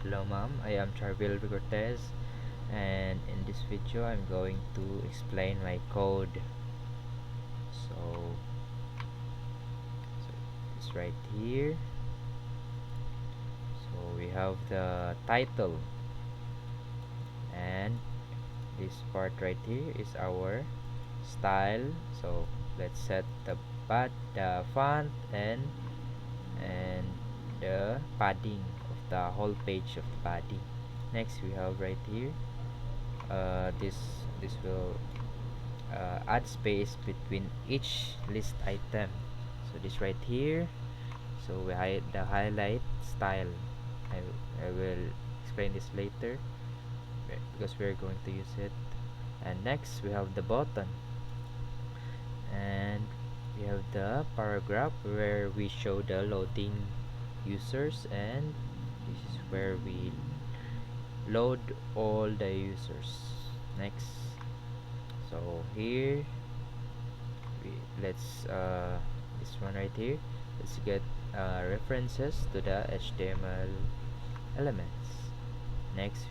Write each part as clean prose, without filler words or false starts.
Hello ma'am, I am Charville Cortez, and in this video I'm going to explain my code. So, so it's right here. So we have the title, and this part right here is our style. So let's set the font and the padding of the whole page of the body. Next we have right here, this will add space between each list item. So this right here, so we hide the highlight style. I will explain this later because we're going to use it. And next we have the button, and we have the paragraph where we show the loading users, and this is where we load all the users. Next, so here let's this one right here, let's get references to the HTML elements. Next,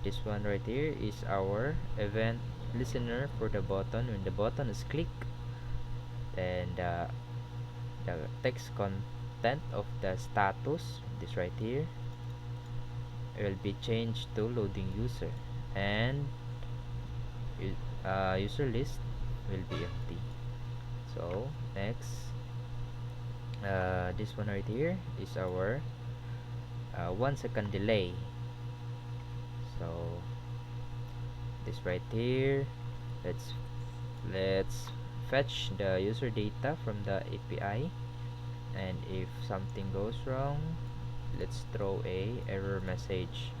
this one right here is our event listener for the button. When the button is clicked, then the text content of the status, this right here, will be changed to loading user, and user list will be empty. So next, this one right here is our 1 second delay. So this right here, let's fetch the user data from the API, and if something goes wrong, let's throw a error message.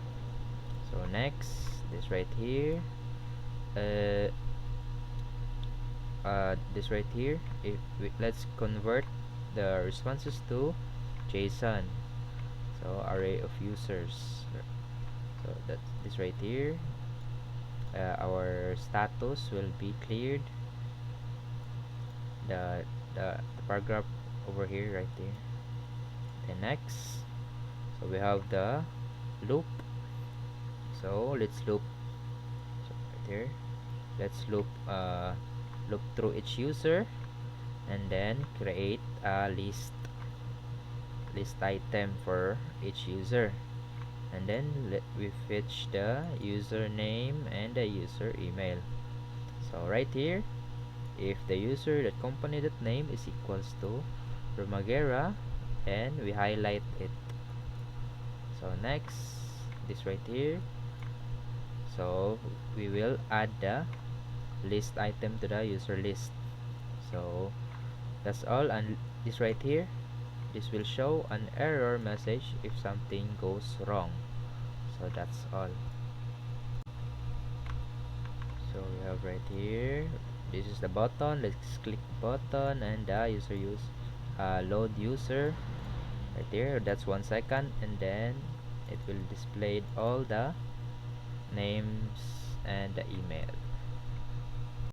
So next, this right here, this right here, let's convert the responses to JSON, so array of users. So that's this right here, our status will be cleared, the paragraph over here right there. And next, so we have the loop. So let's loop, so right here, let's loop through each user, and then create a list item for each user, and then we fetch the username and the user email. So right here, if the user.company.name is equals to Romagera, and we highlight it. So next, this right here, so we will add the list item to the user list. So that's all. And this right here, this will show an error message if something goes wrong. So that's all. So we have right here, this is the button. Let's click button, and the load user right there. That's 1 second, and then it will display all the names and the email.